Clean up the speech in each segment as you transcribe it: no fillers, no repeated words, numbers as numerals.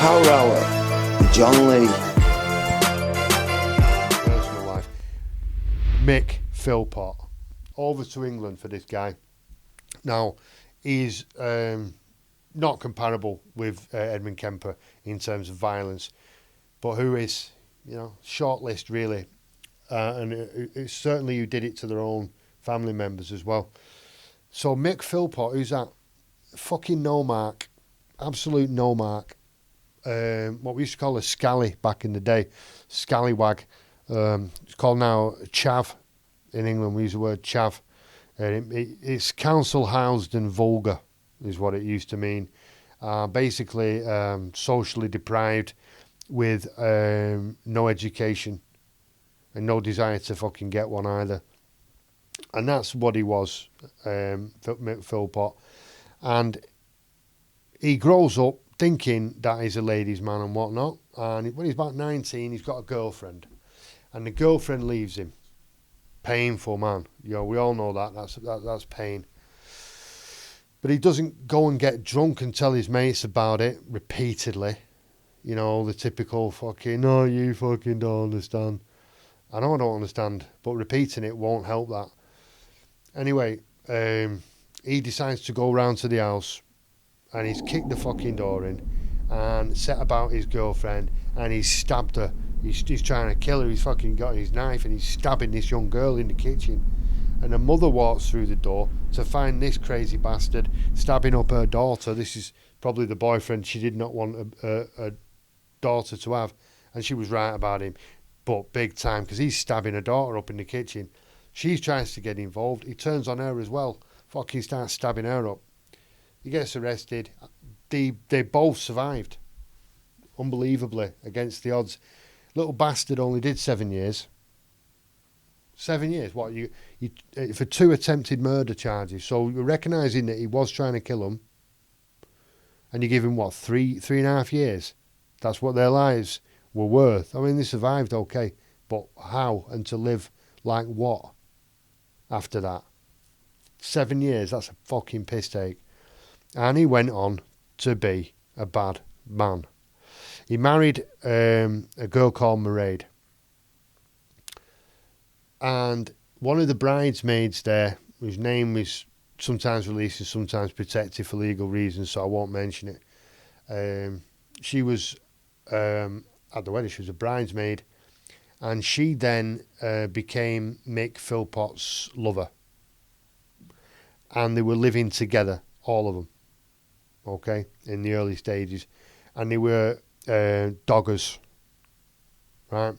Power Hour with John Lee. Personal life. Mick Philpott. Over to England for this guy. Now, he's not comparable with Edmund Kemper in terms of violence, but who is, short list really. And it's certainly who did it to their own family members as well. So Mick Philpott, who's that? Fucking no mark. Absolute no mark. What we used to call a scally back in the day. Scallywag. It's called now chav in England. We use the word chav. It's council housed and vulgar is what it used to mean. Basically, socially deprived with no education and no desire to fucking get one either. And that's what he was, Mick Philpott. And he grows up thinking that he's a ladies' man and whatnot. And when he's about 19, he's got a girlfriend. And the girlfriend leaves him. Painful, man. We all know that. That's pain. But he doesn't go and get drunk and tell his mates about it repeatedly. The typical fucking, no, you fucking don't understand. I know I don't understand, but repeating it won't help that. Anyway, he decides to go round to the house and he's kicked the fucking door in and set about his girlfriend and he's stabbed her. He's trying to kill her. He's fucking got his knife and he's stabbing this young girl in the kitchen. And her mother walks through the door to find this crazy bastard stabbing up her daughter. This is probably the boyfriend she did not want a daughter to have. And she was right about him, but big time, because he's stabbing her daughter up in the kitchen. She tries to get involved. He turns on her as well. Fucking starts stabbing her up. He gets arrested. They both survived. Unbelievably, against the odds. Little bastard only did 7 years. 7 years? What, you for 2 attempted murder charges. So you're recognising that he was trying to kill him. And you give him, what, 3.5 years? That's what their lives were worth. I mean, they survived okay. But how? And to live like what after that? 7 years, that's a fucking piss take. And he went on to be a bad man. He married a girl called Mairead. And one of the bridesmaids there, whose name is sometimes released and sometimes protected for legal reasons, so I won't mention it. She was, at the wedding, she was a bridesmaid. And she then became Mick Philpott's lover. And they were living together, all of them, okay, in the early stages. And they were doggers, right?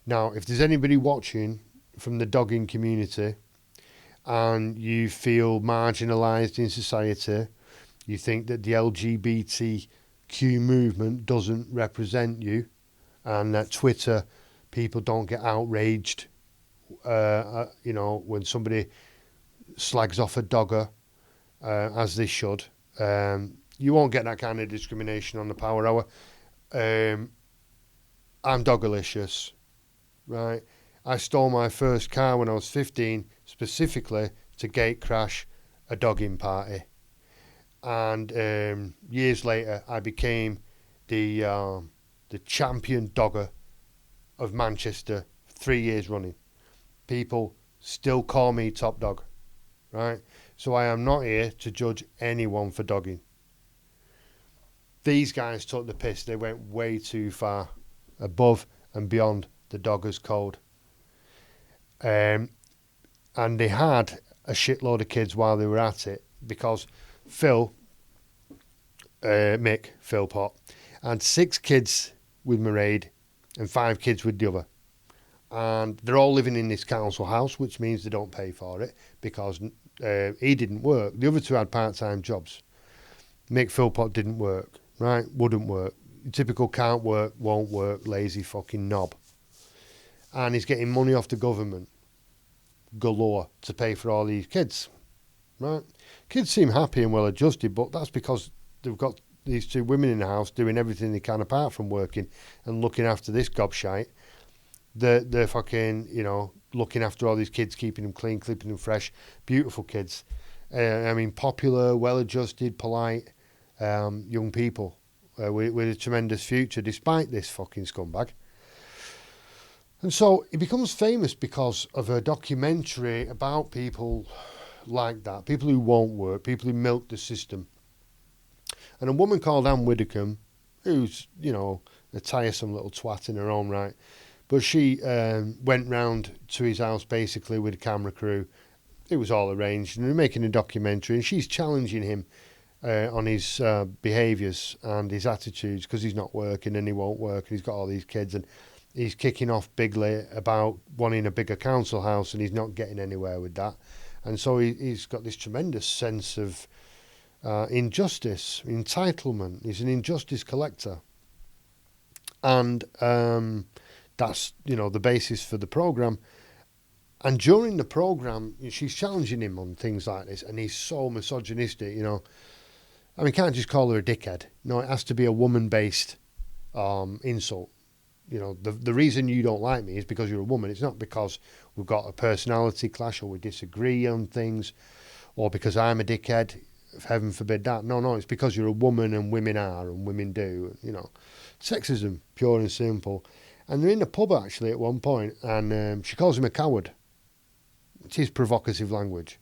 Now, if there's anybody watching from the dogging community and you feel marginalised in society, you think that the LGBTQ movement doesn't represent you, and that Twitter people don't get outraged, when somebody slags off a dogger, as they should. You won't get that kind of discrimination on the Power Hour. I'm doggalicious, right? I stole my first car when I was 15, specifically to gate crash a dogging party. And years later, I became the champion dogger of Manchester 3 years running. People still call me top dog, right? So I am not here to judge anyone for dogging. These guys took the piss. They went way too far, above and beyond the doggers code. And they had a shitload of kids while they were at it, because Mick Philpott, had 6 kids with Mairead and 5 kids with the other. And they're all living in this council house, which means they don't pay for it, because he didn't work. The other 2 had part-time jobs. Mick Philpott didn't work, right? Wouldn't work. Typical can't work, won't work, lazy fucking knob. And he's getting money off the government galore to pay for all these kids, right? Kids seem happy and well adjusted, but that's because they've got these 2 women in the house doing everything they can apart from working and looking after this gobshite. They're fucking, looking after all these kids, keeping them clean, keeping them fresh, beautiful kids. Popular, well-adjusted, polite young people. with a tremendous future despite this fucking scumbag. And so he becomes famous because of a documentary about people like that, people who won't work, people who milk the system. And a woman called Anne Widdecombe, who's, you know, a tiresome little twat in her own right, but she went round to his house basically with a camera crew. It was all arranged, and they're making a documentary, and she's challenging him on his behaviours and his attitudes because he's not working and he won't work and he's got all these kids, and he's kicking off bigly about wanting a bigger council house and he's not getting anywhere with that. And so he's got this tremendous sense of injustice, entitlement. He's an injustice collector. And that's, you know, the basis for the programme. And during the programme, she's challenging him on things like this, and he's so misogynistic, you know. I mean, you can't just call her a dickhead. No, it has to be a woman-based insult. You know, the reason you don't like me is because you're a woman. It's not because we've got a personality clash or we disagree on things or because I'm a dickhead. Heaven forbid that. No, it's because you're a woman and women are and women do. You know, sexism, pure and simple. And they're in the pub, actually, at one point, and she calls him a coward. It is provocative language.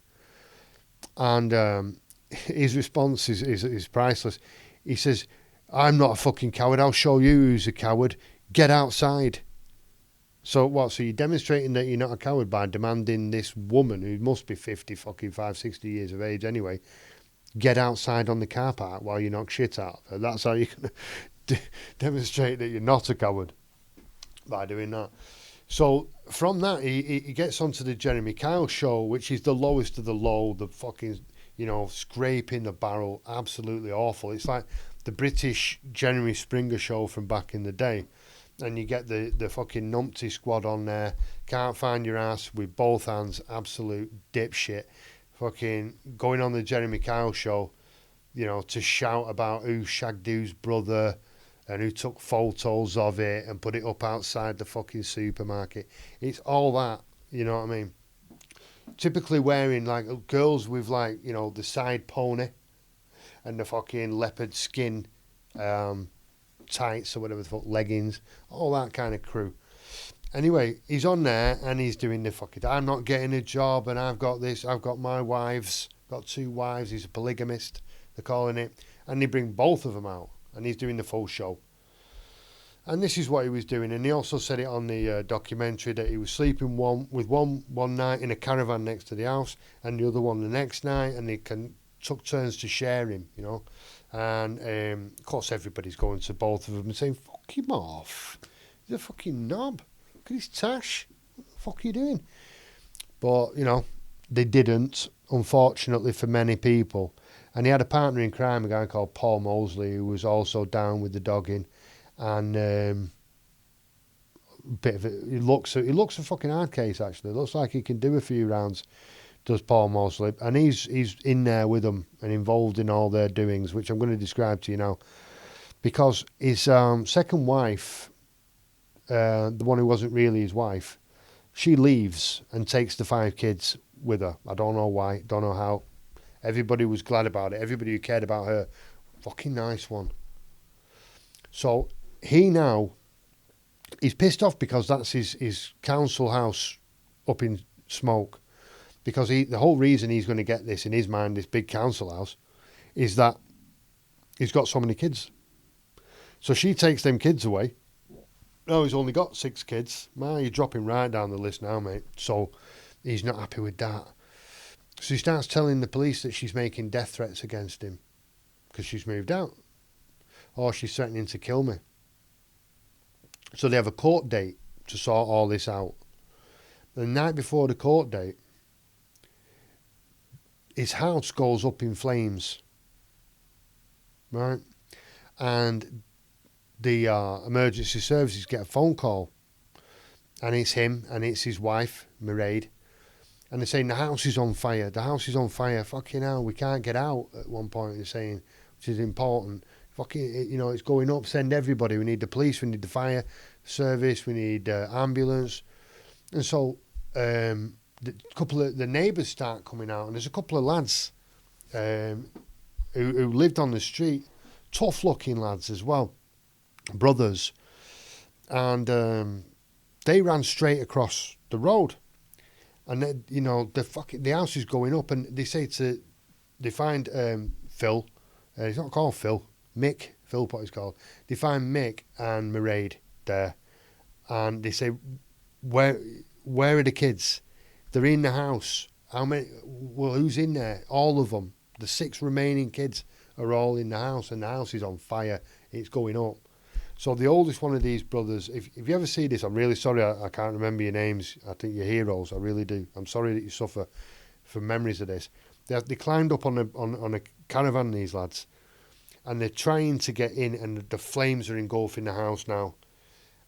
And his response is priceless. He says, I'm not a fucking coward. I'll show you who's a coward. Get outside. So what? So you're demonstrating that you're not a coward by demanding this woman, who must be 60 years of age anyway, get outside on the car park while you knock shit out of her. That's how you can demonstrate that you're not a coward, by doing that. So from that, he gets onto the Jeremy Kyle show, which is the lowest of the low, the fucking, you know, scraping the barrel, absolutely awful. It's like the British Jeremy Springer show from back in the day. And you get the fucking numpty squad on there, can't find your ass with both hands, absolute dipshit, fucking going on the Jeremy Kyle show, you know, to shout about who shagged whose brother and who took photos of it and put it up outside the fucking supermarket. It's all that, you know what I mean? Typically wearing, like, girls with, like, you know, the side pony and the fucking leopard skin tights or whatever the fuck, leggings, all that kind of crew. Anyway, he's on there and he's doing the fucking, I'm not getting a job and I've got this, I've got my wives, got 2 wives, he's a polygamist, they're calling it, and they bring both of them out and he's doing the full show. And this is what he was doing, and he also said it on the documentary that he was sleeping with one night in a caravan next to the house and the other one the next night, and they took turns to share him, you know. And of course everybody's going to both of them and saying, fuck him off, he's a fucking knob, look at his tash, what the fuck are you doing? But, you know, they didn't, unfortunately for many people. And he had a partner in crime, a guy called Paul Mosley, who was also down with the dogging. And bit of it, he looks a fucking hard case, actually. It looks like he can do a few rounds, does Paul Mosley, and he's in there with them and involved in all their doings, which I'm going to describe to you now. Because his second wife, the one who wasn't really his wife, she leaves and takes the 5 kids with her. I don't know why, don't know how. Everybody was glad about it. Everybody who cared about her, fucking nice one. So he now, he's pissed off because that's his council house up in smoke. Because the whole reason he's going to get this in his mind, this big council house, is that he's got so many kids. So she takes them kids away. No, he's only got 6 kids. Man, you're dropping right down the list now, mate. So he's not happy with that. So he starts telling the police that she's making death threats against him because she's moved out. Or she's threatening to kill me. So they have a court date to sort all this out. The night before the court date, his house goes up in flames, right? And the emergency services get a phone call, and it's him and it's his wife, Mairead, and they're saying the house is on fire. The house is on fire. Fucking hell, we can't get out. At one point, they're saying, which is important. Fucking, you know, it's going up. Send everybody. We need the police. We need the fire service. We need ambulance. And so the couple of the neighbours start coming out, and there's a couple of lads who lived on the street tough looking lads as well, brothers, and they ran straight across the road, and then, you know, the house is going up, and they find Phil, he's not called Phil, Mick Philpott is called. They find Mick and Mairead there, and they say, where are the kids? They're in the house. How many? Well, who's in there? All of them. The 6 remaining kids are all in the house, and the house is on fire. It's going up. So the oldest one of these brothers, if you ever see this, I'm really sorry I can't remember your names. I think you're heroes. I really do. I'm sorry that you suffer from memories of this. They climbed up on a caravan, these lads, and they're trying to get in, and the flames are engulfing the house now.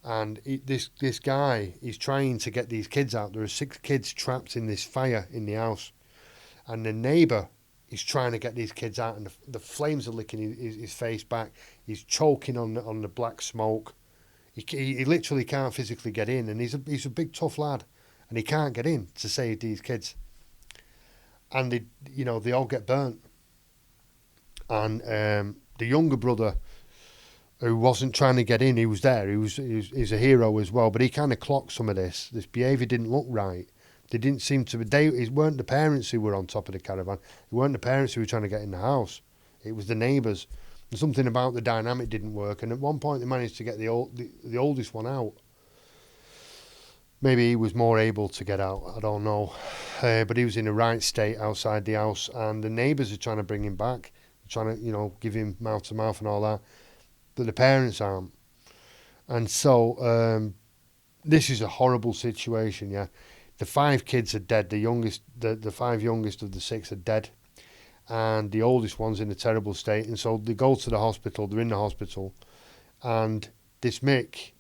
And this guy is trying to get these kids out. There are 6 kids trapped in this fire in the house, and the neighbour is trying to get these kids out, and the flames are licking his face back. He's choking on the black smoke. He literally can't physically get in, and he's a big tough lad, and he can't get in to save these kids. And they all get burnt. And the younger brother, who wasn't trying to get in, he was there. He's a hero as well, but he kind of clocked some of this. This behaviour didn't look right. They didn't seem to be. It weren't the parents who were on top of the caravan. It weren't the parents who were trying to get in the house. It was the neighbours. And something about the dynamic didn't work. And at one point, they managed to get the oldest one out. Maybe he was more able to get out. I don't know. But he was in the right state outside the house, and the neighbours are trying to bring him back, trying to give him mouth to mouth and all that. But the parents aren't. And so this is a horrible situation, yeah. The 5 kids are dead. The 5 youngest of the 6 are dead. And the oldest one's in a terrible state. And so they go to the hospital. They're in the hospital. And this Mick,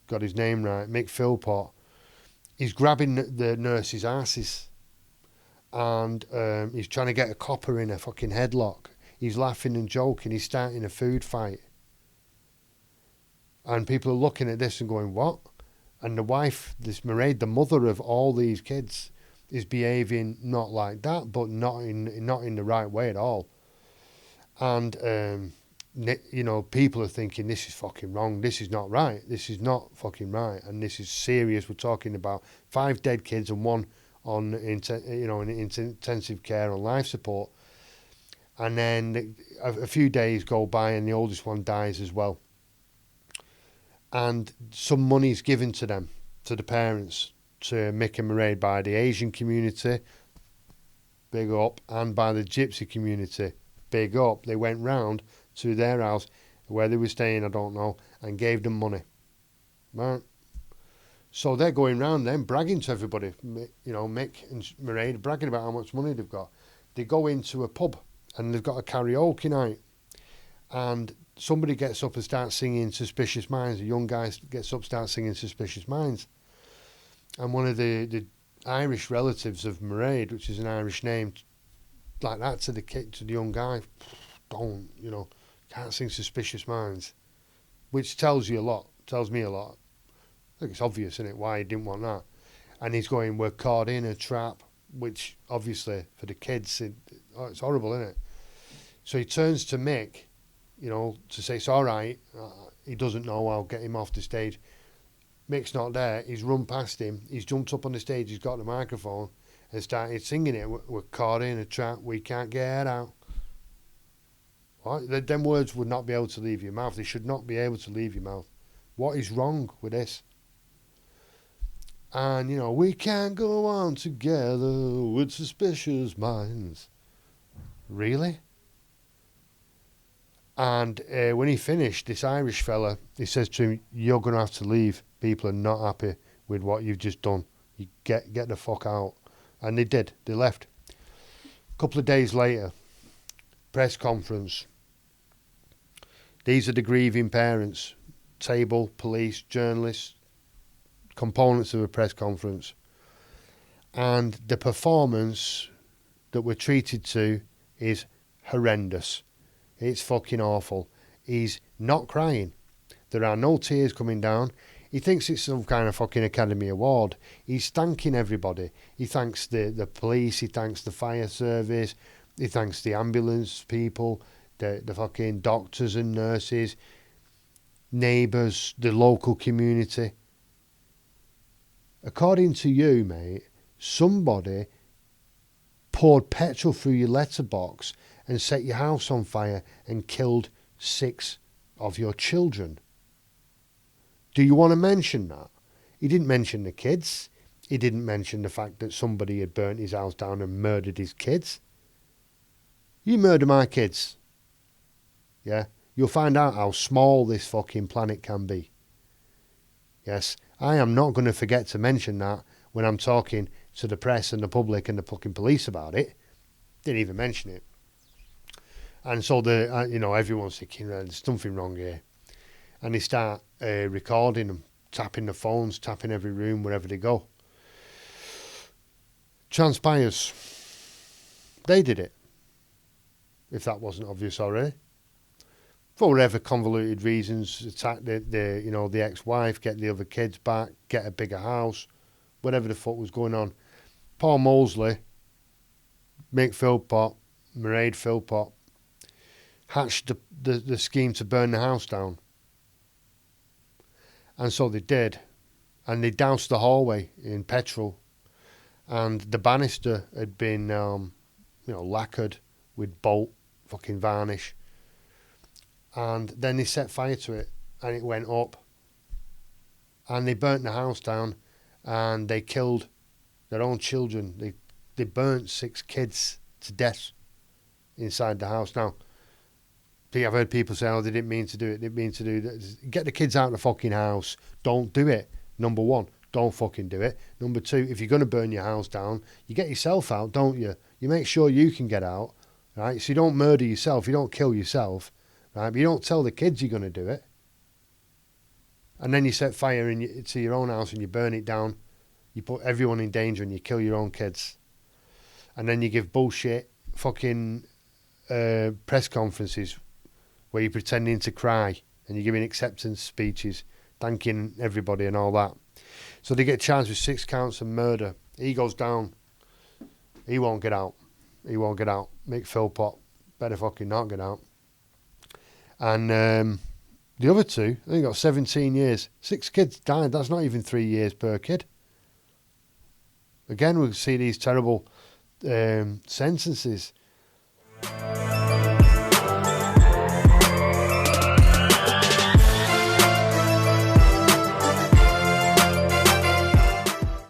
got his name right, Mick Philpott, he's grabbing the nurse's asses. And he's trying to get a copper in a fucking headlock. He's laughing and joking. He's starting a food fight. And people are looking at this and going, what? And the wife, this Mairead, the mother of all these kids, is behaving not like that, but not in the right way at all. And, people are thinking, this is fucking wrong. This is not right. This is not fucking right. And this is serious. We're talking about 5 dead kids and 1 on, in intensive care on life support. And then a few days go by and the oldest one dies as well. And some money's given to them, to the parents, to Mick and Mairead, by the Asian community, big up, and by the Gypsy community, big up. They went round to their house, where they were staying, I don't know, and gave them money. Right? So they're going round then, bragging to everybody, Mick and Mairead, bragging about how much money they've got. They go into a pub, and they've got a karaoke night, and somebody gets up and starts singing Suspicious Minds. A young guy gets up and starts singing Suspicious Minds. And one of the Irish relatives of Mairead, which is an Irish name, like that to the young guy, can't sing Suspicious Minds. Which tells you a lot, tells me a lot. I think it's obvious, isn't it, why he didn't want that. And he's going, we're caught in a trap, which obviously for the kids, it's horrible, isn't it? So he turns to Mick, to say, it's all right, he doesn't know, I'll get him off the stage. Mick's not there, he's run past him, he's jumped up on the stage, he's got the microphone and started singing it. We're caught in a trap, we can't get out. What? Them words would not be able to leave your mouth, they should not be able to leave your mouth. What is wrong with this? And, we can't go on together with suspicious minds. Really? And when he finished, this Irish fella, he says to him, you're going to have to leave. People are not happy with what you've just done. You get the fuck out. And they did. They left. A couple of days later, press conference. These are the grieving parents. Table, police, journalists, components of a press conference. And the performance that we're treated to is horrendous. It's fucking awful. He's not crying. There are no tears coming down. He thinks it's some kind of fucking Academy Award. He's thanking everybody. He thanks the police. He thanks the fire service. He thanks the ambulance people. the fucking doctors and nurses, neighbours, the local community. According to you, mate, somebody poured petrol through your letterbox and set your house on fire and killed 6 of your children. Do you want to mention that? He didn't mention the kids. He didn't mention the fact that somebody had burnt his house down and murdered his kids. You murder my kids. Yeah? You'll find out how small this fucking planet can be. Yes? I am not going to forget to mention that when I'm talking to the press and the public and the fucking police about it. Didn't even mention it. And so everyone's thinking, there's something wrong here. And they start recording them, tapping the phones, tapping every room wherever they go. Transpires, they did it. If that wasn't obvious already. For whatever convoluted reasons, attack the ex-wife, get the other kids back, get a bigger house, whatever the fuck was going on. Paul Mosley, Mick Philpott, Mick Philpott, hatched the scheme to burn the house down. And so they did. And they doused the hallway in petrol. And the banister had been, lacquered with bolt fucking varnish. And then they set fire to it. And it went up. And they burnt the house down. And they killed their own children. They burnt 6 kids to death inside the house. Now, I've heard people say, they didn't mean to do it. They didn't mean to do that. Get the kids out of the fucking house. Don't do it. Number 1, don't fucking do it. Number 2, if you're going to burn your house down, you get yourself out, don't you? You make sure you can get out, right? So you don't murder yourself. You don't kill yourself, right? But you don't tell the kids you're going to do it. And then you set fire to your own house and you burn it down. You put everyone in danger and you kill your own kids. And then you give bullshit fucking press conferences where you're pretending to cry and you're giving acceptance speeches, thanking everybody and all that. So they get charged with 6 counts of murder. He goes down. He won't get out. He won't get out. Mick Philpott better fucking not get out. And the other 2, I think got 17 years. 6 kids died. That's not even 3 years per kid. Again, we'll see these terrible sentences.